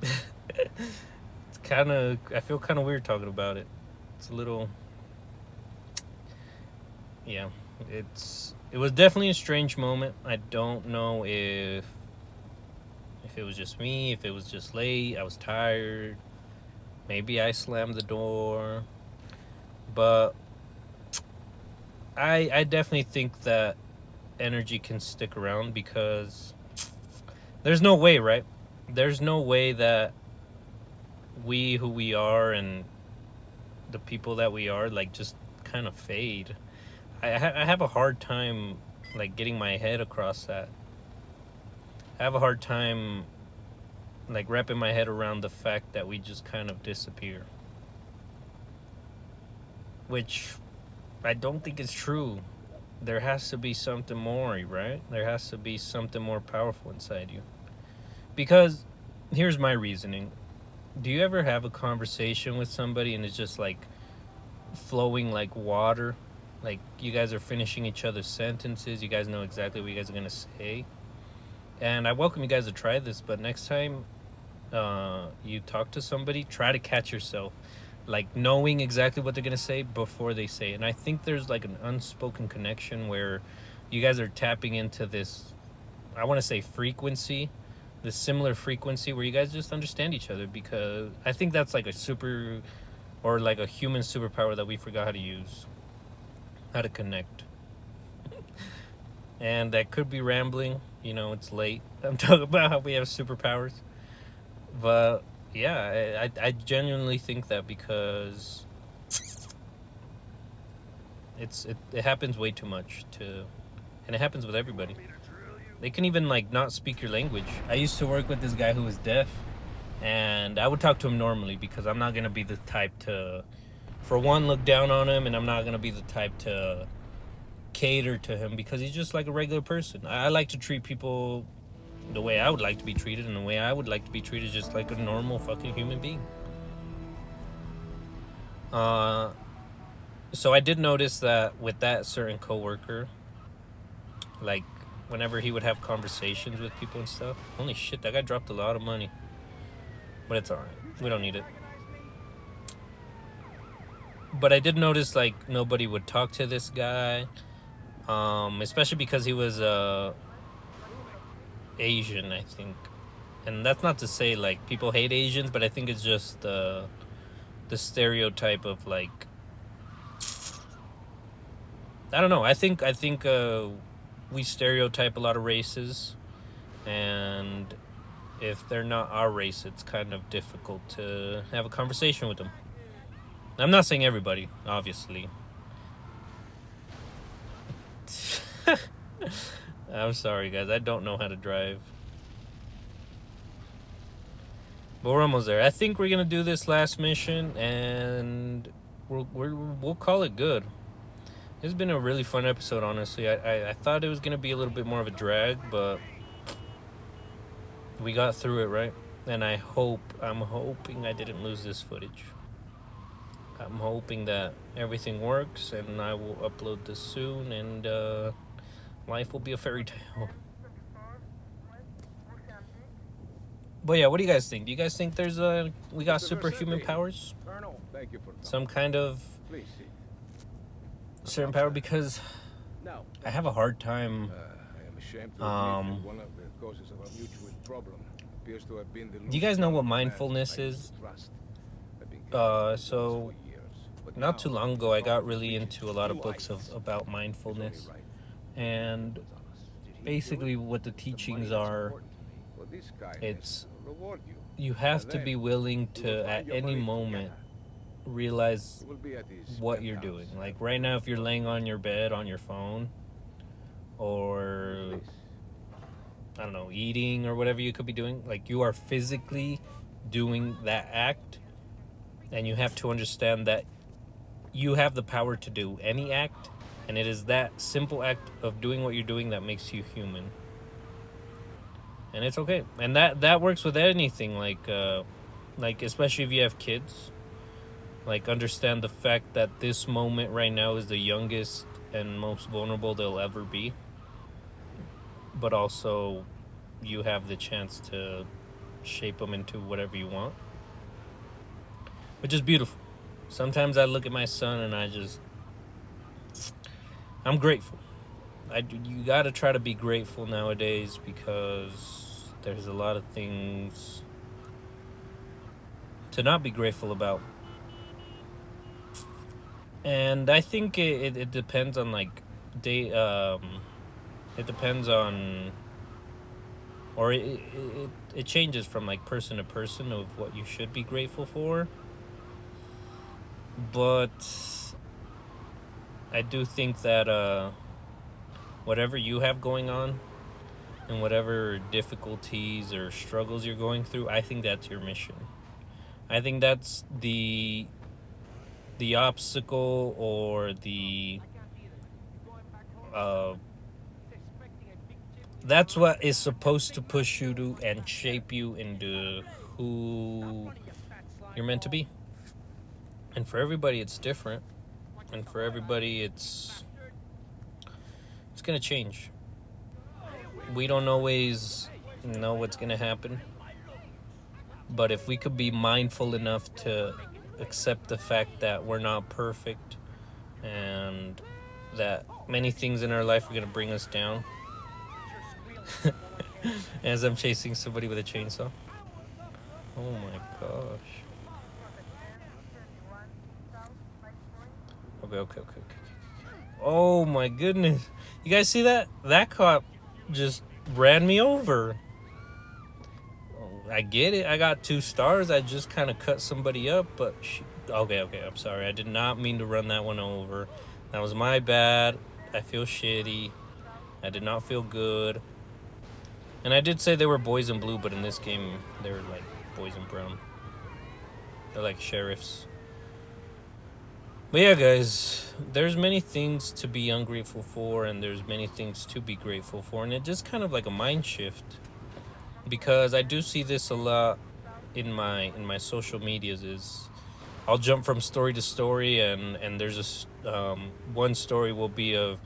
It's kind of... I feel kind of weird talking about it. It's a little... Yeah. It was definitely a strange moment. I don't know if it was just me, if it was just late, I was tired. Maybe I slammed the door. But I definitely think that energy can stick around because there's no way, right? There's no way that we who we are and the people that we are like just kind of fade. I have a hard time like getting my head across that. I have a hard time like wrapping my head around the fact that we just kind of disappear. Which I don't think is true. There has to be something more, right? There has to be something more powerful inside you. Because here's my reasoning. Do you ever have a conversation with somebody and it's just like flowing like water? Like you guys are finishing each other's sentences. You guys know exactly what you guys are going to say. And I welcome you guys to try this, but next time you talk to somebody, try to catch yourself. Like knowing exactly what they're going to say before they say it. And I think there's like an unspoken connection where you guys are tapping into this, I want to say frequency, this similar frequency where you guys just understand each other, because I think that's like a super, or like a human superpower that we forgot how to use, how to connect. And that could be rambling, you know, it's late. I'm talking about how we have superpowers. But yeah, I genuinely think that because it happens way too much and it happens with everybody. They can even like not speak your language. I used to work with this guy who was deaf, and I would talk to him normally because I'm not gonna be the type to, for one, look down on him, and I'm not gonna be the type to cater to him because he's just like a regular person. I like to treat people the way I would like to be treated, and the way I would like to be treated is just like a normal fucking human being. So I did notice that with that certain coworker, like whenever he would have conversations with people and stuff, holy shit, that guy dropped a lot of money. But it's alright. We don't need it. But I did notice like nobody would talk to this guy, especially because he was Asian, I think. And that's not to say like people hate Asians, but I think it's just the stereotype of like, I don't know. I think we stereotype a lot of races, and if they're not our race, it's kind of difficult to have a conversation with them. I'm not saying everybody, obviously. I'm sorry, guys. I don't know how to drive. But we're almost there. I think we're going to do this last mission, and we'll call it good. It's been a really fun episode, honestly. I thought it was going to be a little bit more of a drag, but we got through it, right? And I'm hoping I didn't lose this footage. I'm hoping that everything works, and I will upload this soon, and life will be a fairy tale. But yeah, what do you guys think? Do you guys think we got superhuman powers? Colonel, thank you for Some kind of Please see. certain power? Because No. I have a hard time. I am ashamed to admit that one of the causes of our mutual problem appears to have been the Do you guys know what loss of man mindfulness I used is? to trust. I've been carrying So for years, but not now too long ago, I got all really reaches into a lot of new books heights. about It's mindfulness. only right. And It's honest. Did he do it? basically what the The money teachings that's are, important to me. Well, this kindness it's will reward you. you have And to then be willing you will to, find at your any money moment, together. realize You will be at his what you're penthouse. doing. Like right now, if you're laying on your bed on your phone, or Please. I don't know, eating or whatever you could be doing, like you are physically doing that act, and you have to understand that you have the power to do any act And it is that simple act of doing what you're doing that makes you human. And it's okay. And that works with anything, like especially if you have kids. Like, understand the fact that this moment right now is the youngest and most vulnerable they'll ever be. But also, you have the chance to shape them into whatever you want. Which is beautiful. Sometimes I look at my son and I'm grateful. You gotta try to be grateful nowadays because there's a lot of things to not be grateful about. And I think it depends on like it depends on, or it changes from like person to person of what you should be grateful for. But I do think that whatever you have going on and whatever difficulties or struggles you're going through, I think that's your mission. I think that's the obstacle or that's what is supposed to push you to and shape you into who you're meant to be. And for everybody it's different, and for everybody it's gonna change. We don't always know what's gonna happen, but if we could be mindful enough to accept the fact that we're not perfect and that many things in our life are going to bring us down. As I'm chasing somebody with a chainsaw. Oh my gosh. Okay. Oh my goodness. You guys see that? That cop just ran me over. I get it. I got 2 stars. I just kind of cut somebody up, but okay. I'm sorry. I did not mean to run that one over. That was my bad. I feel shitty. I did not feel good. And I did say they were boys in blue, but in this game, they were like boys in brown. They're like sheriffs. But yeah, guys, there's many things to be ungrateful for, and there's many things to be grateful for, and it's just kind of like a mind shift. Because I do see this a lot in my social medias. Is I'll jump from story to story, and there's one story will be of,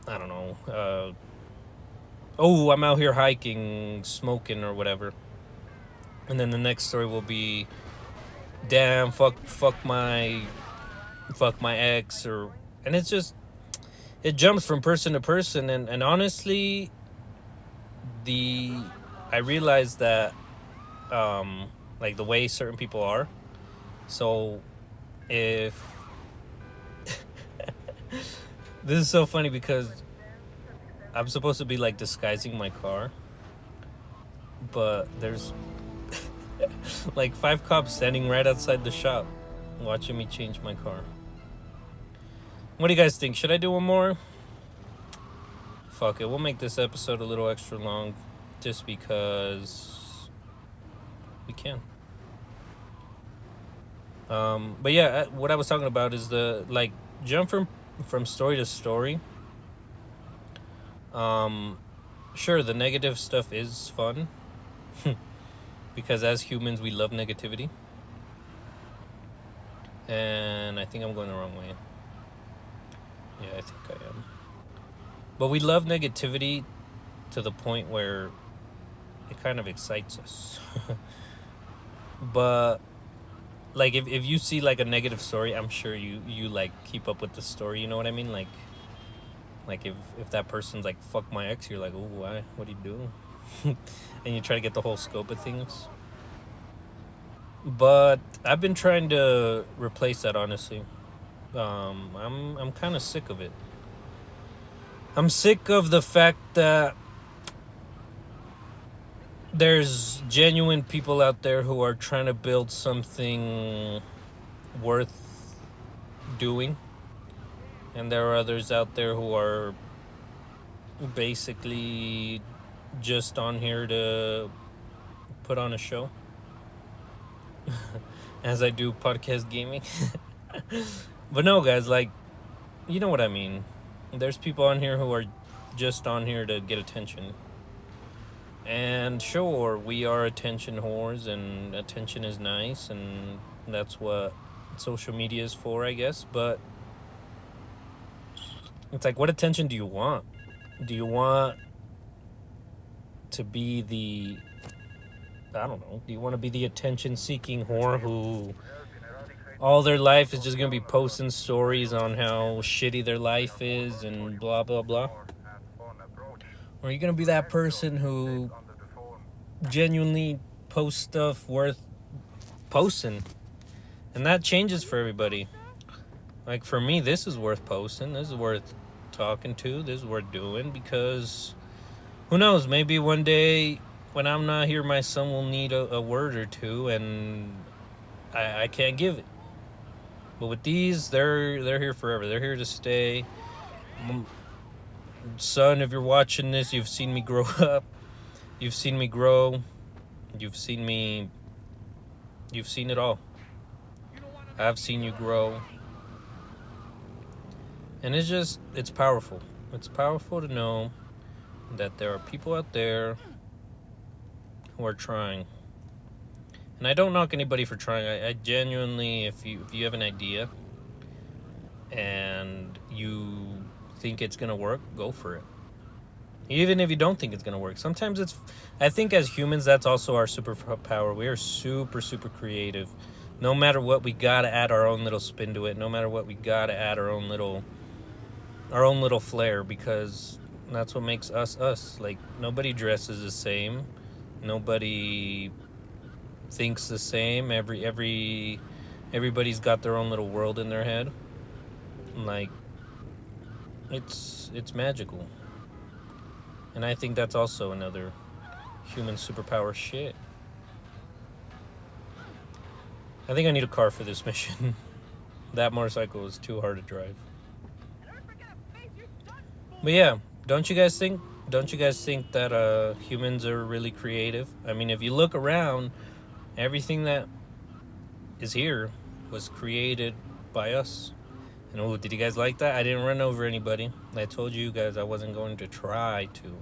I don't know, oh, I'm out here hiking, smoking or whatever, and then the next story will be, damn, fuck my ex, and it's just, it jumps from person to person, and honestly, I realized that, like the way certain people are. So, if this is so funny because I'm supposed to be like disguising my car, but there's like 5 cops standing right outside the shop, watching me change my car. What do you guys think? Should I do one more? Fuck it, we'll make this episode a little extra long. Just because we can. But yeah, what I was talking about is the like jump from story to story. Sure, the negative stuff is fun because as humans we love negativity. And I think I'm going the wrong way. Yeah, I think I am. But we love negativity to the point where it kind of excites us. But like if you see like a negative story, I'm sure you like keep up with the story, you know what I mean? Like if that person's like fuck my ex, you're like, oh, why? What do you do? And you try to get the whole scope of things. But I've been trying to replace that, honestly. I'm kind of sick of it. I'm sick of the fact that there's genuine people out there who are trying to build something worth doing, and there are others out there who are basically just on here to put on a show. As I do podcast gaming. But no, guys, like you know what I mean. There's people on here who are just on here to get attention. And sure, we are attention whores, and attention is nice, and that's what social media is for, I guess. But it's like, what attention do you want? Do you want to be the, I don't know, do you want to be the attention-seeking whore who all their life is just going to be posting stories on how shitty their life is and blah, blah, blah? Or are you going to be that person who genuinely posts stuff worth posting? And that changes for everybody. Like, for me, this is worth posting. This is worth talking to. This is worth doing, because who knows, maybe one day when I'm not here, my son will need a word or two, and I can't give it. But with these, they're here forever. They're here to stay. Son, if you're watching this, you've seen me grow up. You've seen me grow. You've seen it all. I've seen you grow. And it's powerful. It's powerful to know that there are people out there who are trying. And I don't knock anybody for trying. I genuinely, if you have an idea and you think it's gonna work, go for it. Even if you don't think it's gonna work. Sometimes I think as humans, that's also our superpower. We are super, super creative. No matter what, we gotta add our own little spin to it. No matter what, we gotta add our own little flair, because that's what makes us us. Like, nobody dresses the same. Nobody thinks the same. Everybody's got their own little world in their head. Like, it's magical. And I think that's also another human superpower shit. I think I need a car for this mission. That motorcycle is too hard to drive. But yeah, don't you guys think that humans are really creative? I mean, if you look around, everything that is here was created by us. And oh, did you guys like that? I didn't run over anybody. I told you guys I wasn't going to try to.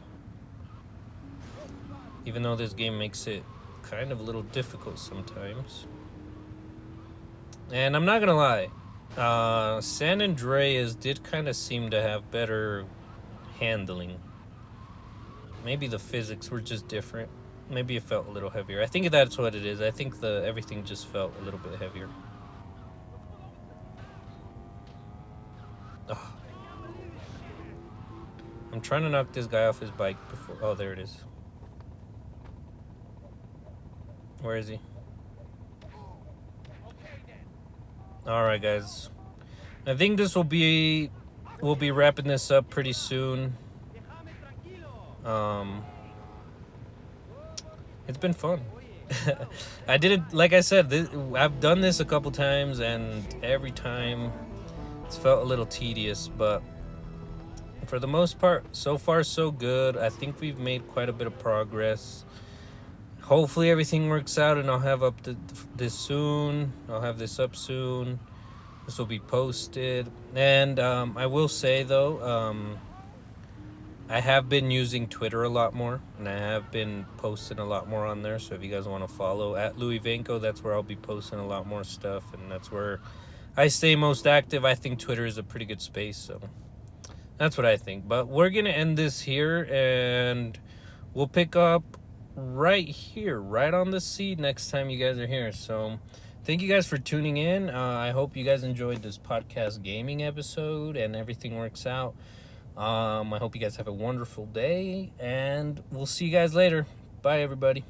Even though this game makes it kind of a little difficult sometimes. And I'm not gonna lie, San Andreas did kind of seem to have better handling. Maybe the physics were just different. Maybe it felt a little heavier. I think that's what it is. I think everything just felt a little bit heavier. Oh. I'm trying to knock this guy off his bike before... Oh, there it is. Where is he? Alright, guys. I think we'll be wrapping this up pretty soon. It's been fun. I did it, like I said, I've done this a couple times, and every time it's felt a little tedious, but for the most part, so far so good. I think we've made quite a bit of progress. Hopefully everything works out, and I'll have this soon. I'll have this up soon. This will be posted. And I will say, though, I have been using Twitter a lot more, and I have been posting a lot more on there. So if you guys want to follow at Louis Vanko, that's where I'll be posting a lot more stuff, and that's where I stay most active. I think Twitter is a pretty good space, so that's what I think. But we're gonna end this here, and we'll pick up right here, right on the seat, next time you guys are here. So thank you guys for tuning in. I hope you guys enjoyed this podcast gaming episode and everything works out. I hope you guys have a wonderful day, and we'll see you guys later. Bye, everybody.